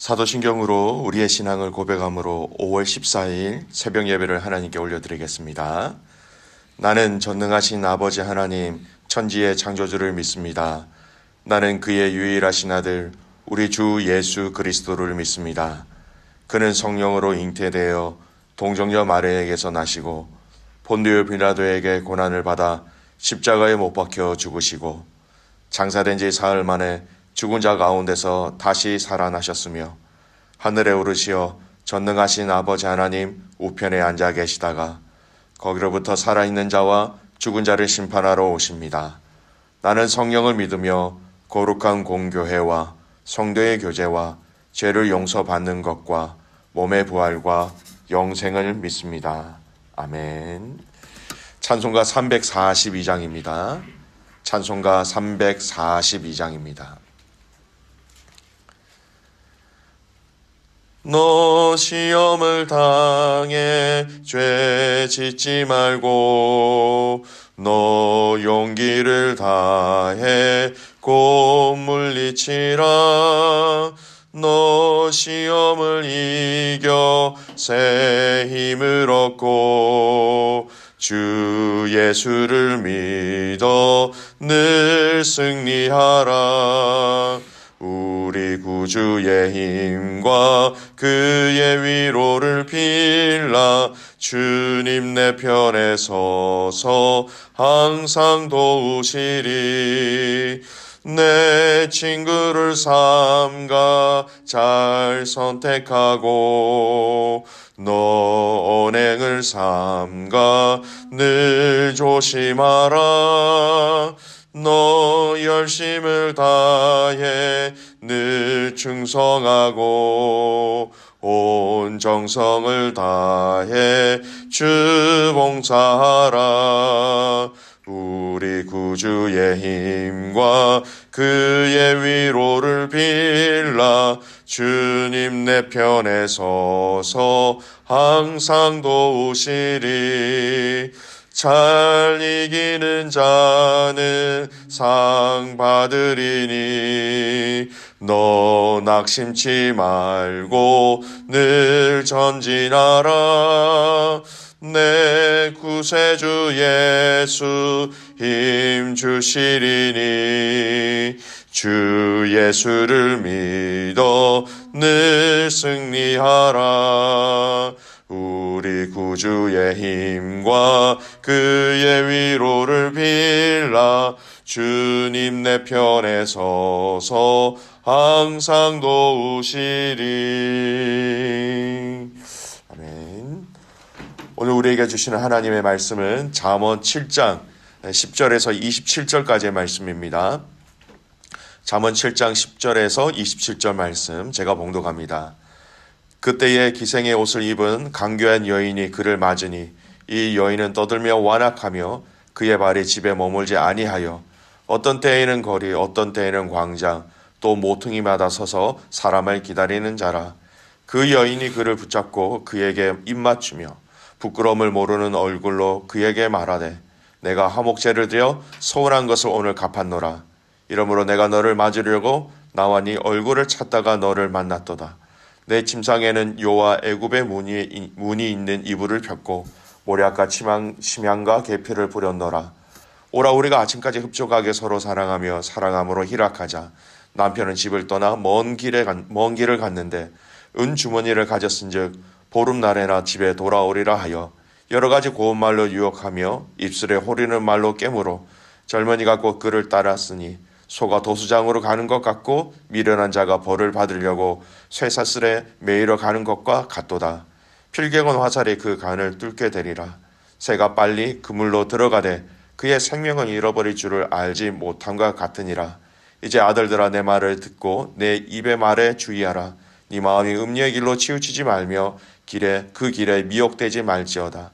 사도신경으로 우리의 신앙을 고백함으로 5월 14일 새벽 예배를 하나님께 올려드리겠습니다. 나는 전능하신 아버지 하나님 천지의 창조주를 믿습니다. 나는 그의 유일하신 아들 우리 주 예수 그리스도를 믿습니다. 그는 성령으로 잉태되어 동정녀 마리아에게서 나시고 본디오 빌라도에게 고난을 받아 십자가에 못 박혀 죽으시고 장사된 지 사흘 만에 죽은 자 가운데서 다시 살아나셨으며 하늘에 오르시어 전능하신 아버지 하나님 우편에 앉아 계시다가 거기로부터 살아있는 자와 죽은 자를 심판하러 오십니다. 나는 성령을 믿으며 거룩한 공교회와 성도의 교제와 죄를 용서받는 것과 몸의 부활과 영생을 믿습니다. 아멘. 찬송가 342장입니다. 찬송가 342장입니다. 너 시험을 당해 죄 짓지 말고 너 용기를 다해 곧 물리치라. 너 시험을 이겨 새 힘을 얻고 주 예수를 믿어 늘 승리하라. 우리 구주의 힘과 그의 위로를 빌라. 주님 내 편에 서서 항상 도우시리. 내 친구를 삼가 잘 선택하고 너 언행을 삼가 늘 조심하라. 너 열심을 다해 늘 충성하고 온 정성을 다해 주 봉사하라. 우리 구주의 힘과 그의 위로를 빌라. 주님 내 편에 서서 항상 도우시리. 잘 이기는 자는 상 받으리니 너 낙심치 말고 늘 전진하라. 내 구세주 예수 힘 주시리니 주 예수를 믿어 늘 승리하라. 우리 구주의 힘과 그의 위로를 빌라. 주님 내 편에 서서 항상 도우시리. 아멘. 오늘 우리에게 주시는 하나님의 말씀은 잠언 7장 10절에서 27절까지의 말씀입니다. 잠언 7장 10절에서 27절 말씀 제가 봉독합니다. 그때에 기생의 옷을 입은 간교한 여인이 그를 맞으니 이 여인은 떠들며 완악하며 그의 발이 집에 머물지 아니하여 어떤 때에는 거리 어떤 때에는 광장 또 모퉁이마다 서서 사람을 기다리는 자라. 그 여인이 그를 붙잡고 그에게 입맞추며 부끄러움을 모르는 얼굴로 그에게 말하되 내가 화목제를 드려 서운한 것을 오늘 갚았노라. 이러므로 내가 너를 맞으려고 나와 네 얼굴을 찾다가 너를 만났도다. 내 침상에는 요와 애굽의 문이 있는 이불을 폈고 모략과 심양과 계피를 뿌렸노라. 오라 우리가 아침까지 흡족하게 서로 사랑하며 사랑함으로 희락하자. 남편은 집을 떠나 먼 길을 갔는데 은주머니를 가졌은즉 보름날에나 집에 돌아오리라 하여 여러 가지 고운 말로 유혹하며 입술에 호리는 말로 깨물어 젊은이가 곧 그를 따랐으니 소가 도수장으로 가는 것 같고 미련한 자가 벌을 받으려고 쇠사슬에 매이러 가는 것과 같도다. 필경은 화살이 그 간을 뚫게 되리라. 새가 빨리 그물로 들어가되 그의 생명을 잃어버릴 줄을 알지 못함과 같으니라. 이제 아들들아 내 말을 듣고 내 입의 말에 주의하라. 네 마음이 음녀의 길로 치우치지 말며 그 길에 미혹되지 말지어다.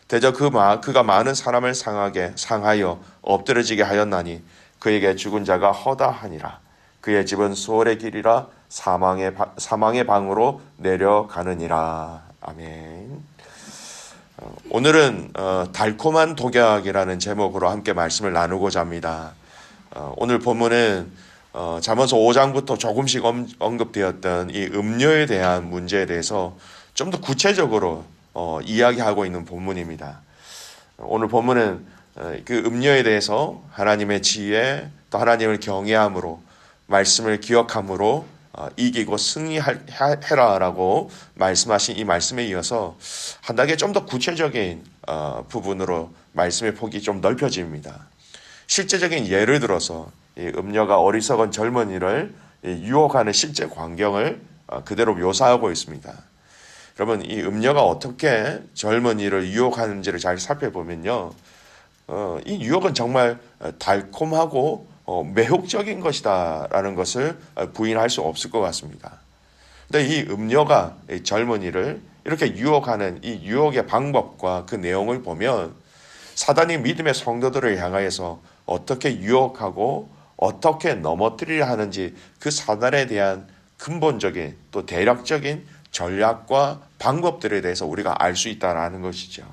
대저 그가 많은 사람을 상하여 엎드러지게 하였나니 그에게 죽은 자가 허다하니라. 그의 집은 수월의 길이라 사망의 방으로 내려가느니라. 아멘. 오늘은 달콤한 독약이라는 제목으로 함께 말씀을 나누고자 합니다. 오늘 본문은 잠언서 5장부터 조금씩 언급되었던 이 음료에 대한 문제에 대해서 좀 더 구체적으로 이야기하고 있는 본문입니다. 오늘 본문은 그 음료에 대해서 하나님의 지혜 또 하나님을 경외함으로 말씀을 기억함으로 이기고 승리해라라고 말씀하신 이 말씀에 이어서 한 단계 좀 더 구체적인 부분으로 말씀의 폭이 좀 넓혀집니다. 실제적인 예를 들어서 이 음녀가 어리석은 젊은이를 유혹하는 실제 광경을 그대로 묘사하고 있습니다. 여러분, 이 음녀가 어떻게 젊은이를 유혹하는지를 잘 살펴보면요, 이 유혹은 정말 달콤하고 매혹적인 것이다라는 것을 부인할 수 없을 것 같습니다. 근데 이 음녀가 이 젊은이를 이렇게 유혹하는 이 유혹의 방법과 그 내용을 보면 사단이 믿음의 성도들을 향하여서 어떻게 유혹하고 어떻게 넘어뜨리려 하는지 그 사단에 대한 근본적인 또 대략적인 전략과 방법들에 대해서 우리가 알 수 있다는 것이죠.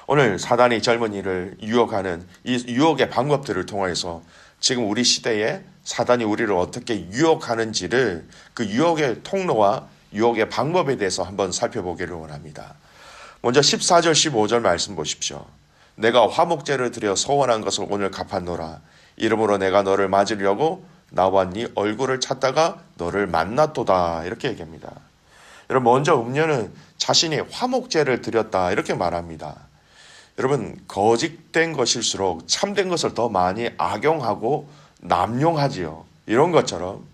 오늘 사단이 젊은이를 유혹하는 이 유혹의 방법들을 통해서 지금 우리 시대에 사단이 우리를 어떻게 유혹하는지를 그 유혹의 통로와 유혹의 방법에 대해서 한번 살펴보기를 원합니다. 먼저 14절 15절 말씀 보십시오. 내가 화목제를 드려 소원한 것을 오늘 갚았노라. 이러므로 내가 너를 맞으려고 나와 네 얼굴을 찾다가 너를 만났도다. 이렇게 얘기합니다. 여러분, 먼저 음녀는 자신이 화목제를 드렸다 이렇게 말합니다. 여러분, 거짓된 것일수록 참된 것을 더 많이 악용하고 남용하지요. 이런 것처럼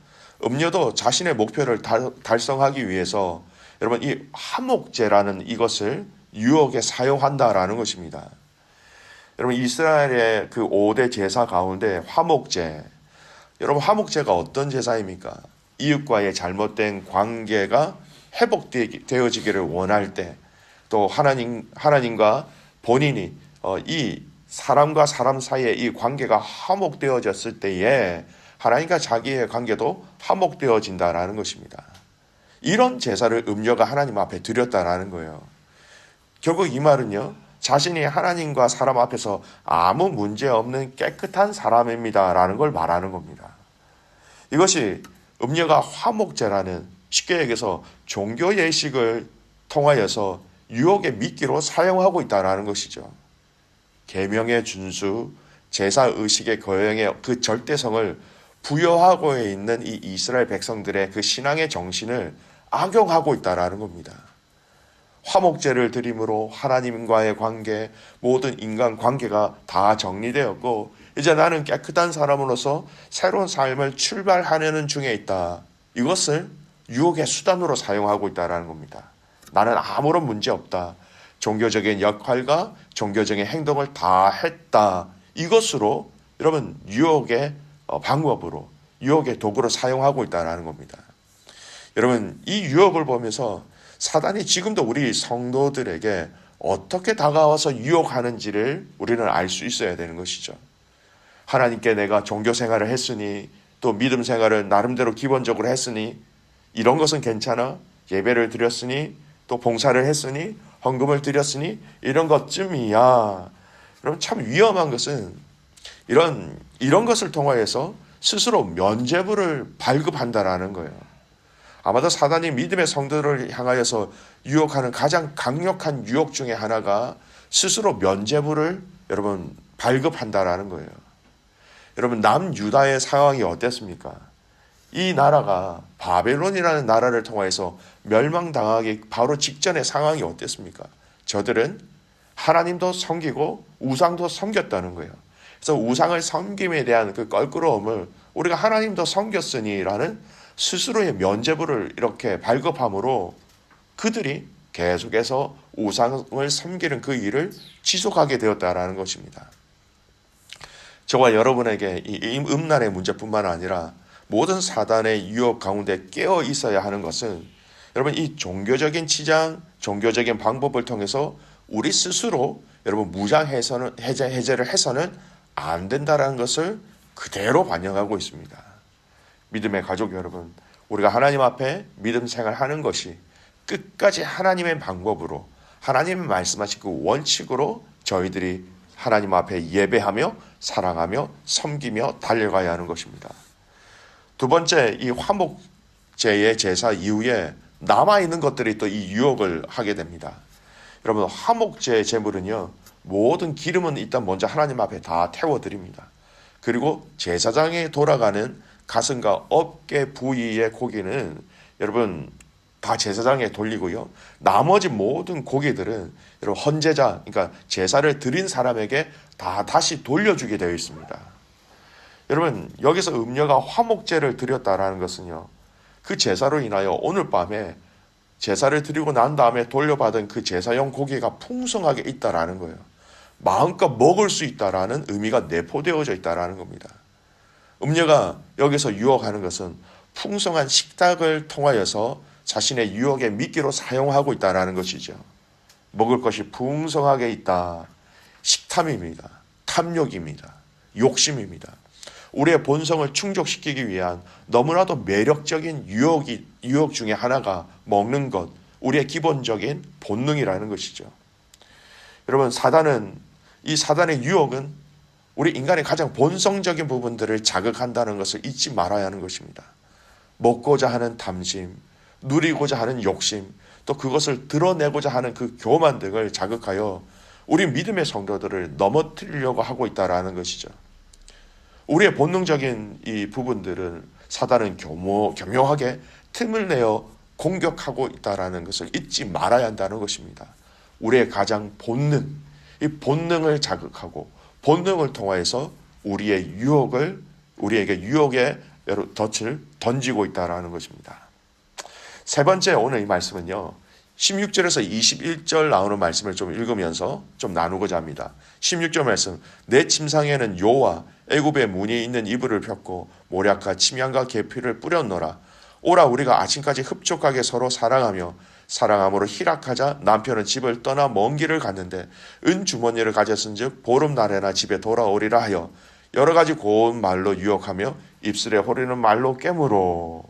음녀도 자신의 목표를 달성하기 위해서 여러분 이 화목제라는 이것을 유혹에 사용한다라는 것입니다. 여러분, 이스라엘의 그 5대 제사 가운데 화목제, 여러분 화목제가 어떤 제사입니까? 이웃과의 잘못된 관계가 회복되어지기를 원할 때, 또 하나님과 본인이 이 사람과 사람 사이의 이 관계가 화목되어졌을 때에 하나님과 자기의 관계도 화목되어진다라는 것입니다. 이런 제사를 음녀가 하나님 앞에 드렸다라는 거예요. 결국 이 말은요, 자신이 하나님과 사람 앞에서 아무 문제 없는 깨끗한 사람입니다라는 걸 말하는 겁니다. 이것이 음녀가 화목제라는, 쉽게 얘기해서 종교 예식을 통하여서 유혹의 미끼로 사용하고 있다는 것이죠. 계명의 준수, 제사 의식의 거행의 그 절대성을 부여하고 있는 이 이스라엘 백성들의 그 신앙의 정신을 악용하고 있다는 겁니다. 화목제를 드림으로 하나님과의 관계, 모든 인간 관계가 다 정리되었고 이제 나는 깨끗한 사람으로서 새로운 삶을 출발하려는 중에 있다. 이것을 유혹의 수단으로 사용하고 있다는 겁니다. 나는 아무런 문제 없다. 종교적인 역할과 종교적인 행동을 다 했다. 이것으로 여러분 유혹의 방법으로, 유혹의 도구로 사용하고 있다는 겁니다. 여러분, 이 유혹을 보면서 사단이 지금도 우리 성도들에게 어떻게 다가와서 유혹하는지를 우리는 알 수 있어야 되는 것이죠. 하나님께 내가 종교 생활을 했으니, 또 믿음 생활을 나름대로 기본적으로 했으니, 이런 것은 괜찮아, 예배를 드렸으니, 또 봉사를 했으니, 헌금을 드렸으니, 이런 것쯤이야. 여러분, 참 위험한 것은 이런 것을 통하여서 스스로 면죄부를 발급한다라는 거예요. 아마도 사단이 믿음의 성도를 향하여서 유혹하는 가장 강력한 유혹 중에 하나가 스스로 면죄부를 여러분 발급한다라는 거예요. 여러분, 남유다의 상황이 어땠습니까? 이 나라가 바벨론이라는 나라를 통해서 멸망당하기 바로 직전의 상황이 어땠습니까? 저들은 하나님도 섬기고 우상도 섬겼다는 거예요. 그래서 우상을 섬김에 대한 그 껄끄러움을 우리가 하나님도 섬겼으니라는 스스로의 면죄부를 이렇게 발급함으로 그들이 계속해서 우상을 섬기는 그 일을 지속하게 되었다라는 것입니다. 저와 여러분에게 이 음란의 문제뿐만 아니라 모든 사단의 유혹 가운데 깨어 있어야 하는 것은 여러분 이 종교적인 치장, 종교적인 방법을 통해서 우리 스스로 여러분 해제를 해서는 안 된다는 것을 그대로 반영하고 있습니다. 믿음의 가족 여러분, 우리가 하나님 앞에 믿음 생활하는 것이 끝까지 하나님의 방법으로, 하나님의 말씀하신 그 원칙으로 저희들이 하나님 앞에 예배하며 사랑하며 섬기며 달려가야 하는 것입니다. 두 번째, 이 화목제의 제사 이후에 남아있는 것들이 또 이 유혹을 하게 됩니다. 여러분, 화목제 제물은요, 모든 기름은 일단 먼저 하나님 앞에 다 태워드립니다. 그리고 제사장에 돌아가는 가슴과 어깨 부위의 고기는 여러분 다 제사장에 돌리고요. 나머지 모든 고기들은 여러분 헌제자, 그러니까 제사를 드린 사람에게 다 다시 돌려주게 되어 있습니다. 여러분, 여기서 음녀가 화목제를 드렸다라는 것은요, 그 제사로 인하여 오늘 밤에 제사를 드리고 난 다음에 돌려받은 그 제사용 고기가 풍성하게 있다라는 거예요. 마음껏 먹을 수 있다라는 의미가 내포되어져 있다라는 겁니다. 음녀가 여기서 유혹하는 것은 풍성한 식탁을 통하여서 자신의 유혹의 미끼로 사용하고 있다라는 것이죠. 먹을 것이 풍성하게 있다. 식탐입니다. 탐욕입니다. 욕심입니다. 우리의 본성을 충족시키기 위한 너무나도 매력적인 유혹 중에 하나가 먹는 것, 우리의 기본적인 본능이라는 것이죠. 여러분, 이 사단의 유혹은 우리 인간의 가장 본성적인 부분들을 자극한다는 것을 잊지 말아야 하는 것입니다. 먹고자 하는 탐심, 누리고자 하는 욕심, 또 그것을 드러내고자 하는 그 교만 등을 자극하여 우리 믿음의 성도들을 넘어뜨리려고 하고 있다는 것이죠. 우리의 본능적인 이 부분들을 사단은 교묘하게 틈을 내어 공격하고 있다는 것을 잊지 말아야 한다는 것입니다. 우리의 가장 본능, 이 본능을 자극하고 본능을 통해서 우리에게 유혹의 덫을 던지고 있다는 것입니다. 세 번째, 오늘 이 말씀은요, 16절에서 21절 나오는 말씀을 좀 읽으면서 좀 나누고자 합니다. 16절 말씀, 내 침상에는 요와 애굽의 무늬 있는 이불을 폈고 모략과 침향과 계피를 뿌렸노라. 오라 우리가 아침까지 흡족하게 서로 사랑함으로 희락하자. 남편은 집을 떠나 먼 길을 갔는데 은주머니를 가졌은즉 보름날에나 집에 돌아오리라 하여 여러 가지 고운 말로 유혹하며 입술에 호리는 말로 깨물어.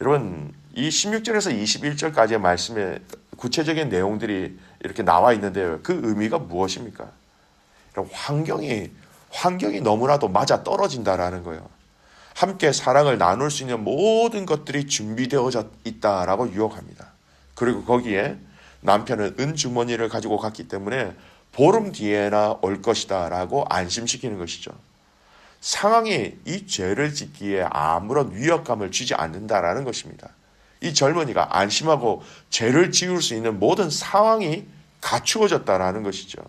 여러분, 이 16절에서 21절까지의 말씀의 구체적인 내용들이 이렇게 나와 있는데요. 그 의미가 무엇입니까? 환경이 너무나도 맞아 떨어진다라는 거예요. 함께 사랑을 나눌 수 있는 모든 것들이 준비되어져 있다라고 유혹합니다. 그리고 거기에 남편은 은주머니를 가지고 갔기 때문에 보름 뒤에나 올 것이다 라고 안심시키는 것이죠. 상황이 이 죄를 짓기에 아무런 위협감을 주지 않는다라는 것입니다. 이 젊은이가 안심하고 죄를 지을 수 있는 모든 상황이 갖추어졌다라는 것이죠.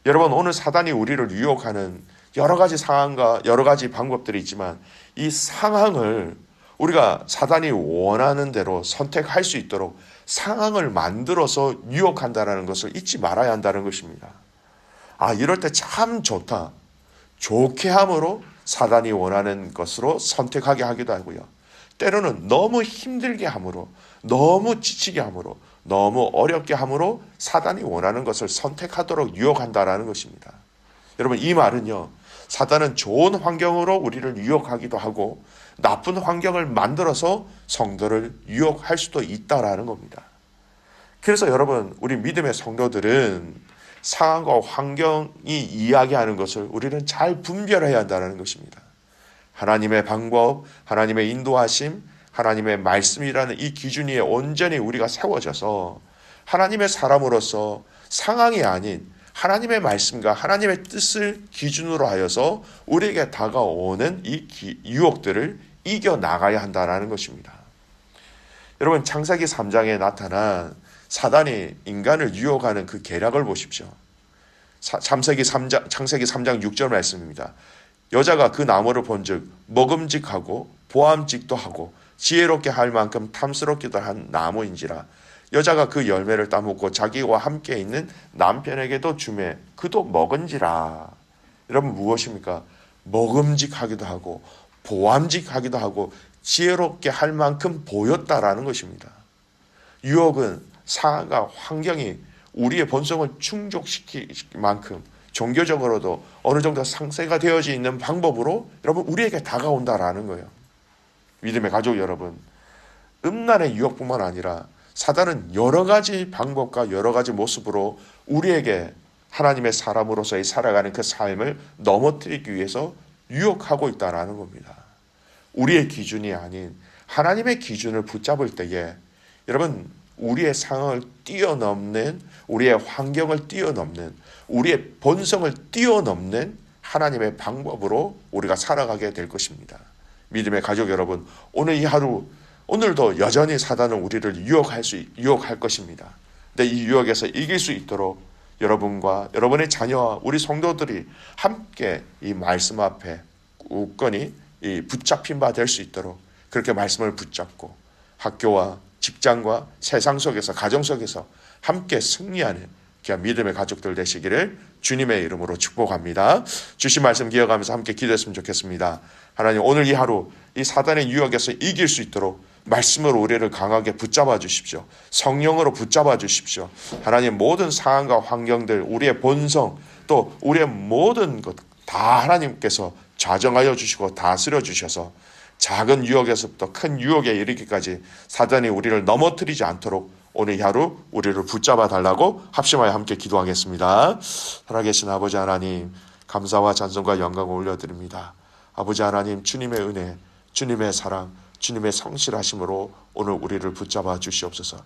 여러분, 오늘 사단이 우리를 유혹하는 여러 가지 상황과 여러 가지 방법들이 있지만 이 상황을 우리가 사단이 원하는 대로 선택할 수 있도록 상황을 만들어서 유혹한다는 것을 잊지 말아야 한다는 것입니다. 이럴 때 참 좋다. 좋게 함으로 사단이 원하는 것으로 선택하게 하기도 하고요. 때로는 너무 힘들게 함으로, 너무 지치게 함으로, 너무 어렵게 함으로 사단이 원하는 것을 선택하도록 유혹한다라는 것입니다. 여러분, 이 말은요, 사단은 좋은 환경으로 우리를 유혹하기도 하고 나쁜 환경을 만들어서 성도를 유혹할 수도 있다라는 겁니다. 그래서 여러분, 우리 믿음의 성도들은 상황과 환경이 이야기하는 것을 우리는 잘 분별해야 한다는 것입니다. 하나님의 방법, 하나님의 인도하심, 하나님의 말씀이라는 이 기준 위에 온전히 우리가 세워져서 하나님의 사람으로서 상황이 아닌 하나님의 말씀과 하나님의 뜻을 기준으로 하여서 우리에게 다가오는 이 유혹들을 이겨나가야 한다는 것입니다. 여러분, 창세기 3장에 나타난 사단이 인간을 유혹하는 그 계략을 보십시오. 창세기 3장 6절 말씀입니다. 여자가 그 나무를 본즉 먹음직하고 보암직도 하고 지혜롭게 할 만큼 탐스럽기도 한 나무인지라. 여자가 그 열매를 따먹고 자기와 함께 있는 남편에게도 주매 그도 먹은지라. 여러분, 무엇입니까? 먹음직하기도 하고 보암직하기도 하고 지혜롭게 할 만큼 보였다라는 것입니다. 유혹은 상황과 환경이 우리의 본성을 충족시킬 만큼 종교적으로도 어느 정도 상세가 되어져 있는 방법으로 여러분 우리에게 다가온다라는 거예요. 믿음의 가족 여러분, 음란의 유혹뿐만 아니라 사단은 여러 가지 방법과 여러 가지 모습으로 우리에게 하나님의 사람으로서의 살아가는 그 삶을 넘어뜨리기 위해서 유혹하고 있다는 겁니다. 우리의 기준이 아닌 하나님의 기준을 붙잡을 때에 여러분 우리의 상황을 뛰어넘는, 우리의 환경을 뛰어넘는, 우리의 본성을 뛰어넘는 하나님의 방법으로 우리가 살아가게 될 것입니다. 믿음의 가족 여러분, 오늘 이 하루, 오늘도 여전히 사단은 우리를 유혹할 것입니다. 근데 이 유혹에서 이길 수 있도록 여러분과 여러분의 자녀와 우리 성도들이 함께 이 말씀 앞에 굳건히 붙잡힌 바 될 수 있도록 그렇게 말씀을 붙잡고 학교와 직장과 세상 속에서, 가정 속에서 함께 승리하는 귀한 믿음의 가족들 되시기를 주님의 이름으로 축복합니다. 주신 말씀 기억하면서 함께 기도했으면 좋겠습니다. 하나님, 오늘 이 하루 이 사단의 유혹에서 이길 수 있도록 말씀으로 우리를 강하게 붙잡아 주십시오. 성령으로 붙잡아 주십시오. 하나님, 모든 상황과 환경들, 우리의 본성, 또 우리의 모든 것 다 하나님께서 좌정하여 주시고 다스려 주셔서 작은 유혹에서부터 큰 유혹에 이르기까지 사단이 우리를 넘어뜨리지 않도록 오늘 이 하루 우리를 붙잡아 달라고 합심하여 함께 기도하겠습니다. 살아계신 아버지 하나님, 감사와 찬송과 영광을 올려드립니다. 아버지 하나님, 주님의 은혜, 주님의 사랑, 주님의 성실하심으로 오늘 우리를 붙잡아 주시옵소서.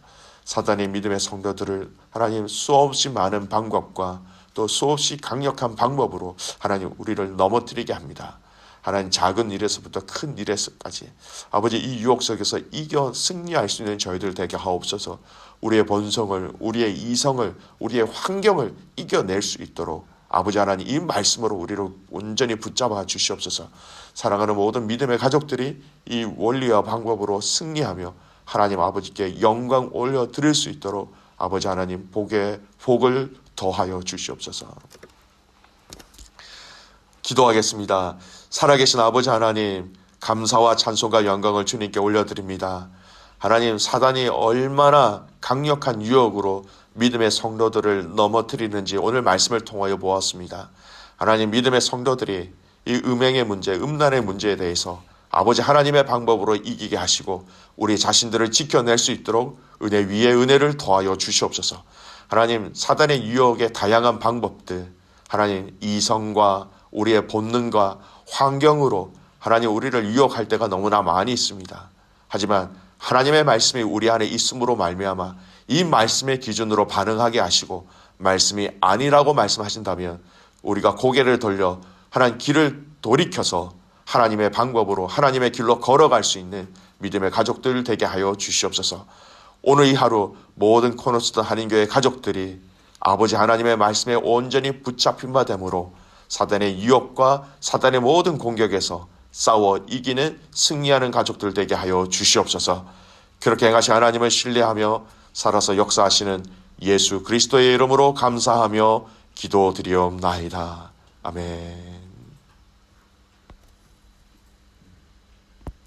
사단의 믿음의 성도들을 하나님 수없이 많은 방법과 또 수없이 강력한 방법으로 하나님 우리를 넘어뜨리게 합니다. 하나님, 작은 일에서부터 큰 일에서까지 아버지 이 유혹 속에서 이겨 승리할 수 있는 저희들 되게 하옵소서. 우리의 본성을, 우리의 이성을, 우리의 환경을 이겨낼 수 있도록 아버지 하나님 이 말씀으로 우리를 온전히 붙잡아 주시옵소서. 사랑하는 모든 믿음의 가족들이 이 원리와 방법으로 승리하며 하나님 아버지께 영광 올려드릴 수 있도록 아버지 하나님 복을 더하여 주시옵소서. 기도하겠습니다. 살아계신 아버지 하나님, 감사와 찬송과 영광을 주님께 올려드립니다. 하나님, 사단이 얼마나 강력한 유혹으로 믿음의 성도들을 넘어뜨리는지 오늘 말씀을 통하여 보았습니다. 하나님, 믿음의 성도들이 이 음행의 문제, 음란의 문제에 대해서 아버지 하나님의 방법으로 이기게 하시고 우리 자신들을 지켜낼 수 있도록 은혜 위에 은혜를 더하여 주시옵소서. 하나님, 사단의 유혹의 다양한 방법들, 하나님 이성과 우리의 본능과 환경으로 하나님 우리를 유혹할 때가 너무나 많이 있습니다. 하지만 하나님의 말씀이 우리 안에 있음으로 말미암아 이 말씀의 기준으로 반응하게 하시고 말씀이 아니라고 말씀하신다면 우리가 고개를 돌려 하나님 길을 돌이켜서 하나님의 방법으로 하나님의 길로 걸어갈 수 있는 믿음의 가족들 되게 하여 주시옵소서. 오늘 이 하루 모든 코너스터 한인교회 가족들이 아버지 하나님의 말씀에 온전히 붙잡힌 바 되므로 사단의 유혹과 사단의 모든 공격에서 싸워 이기는 승리하는 가족들 되게 하여 주시옵소서. 그렇게 행하신 하나님을 신뢰하며 살아서 역사하시는 예수 그리스도의 이름으로 감사하며 기도드리옵나이다. 아멘.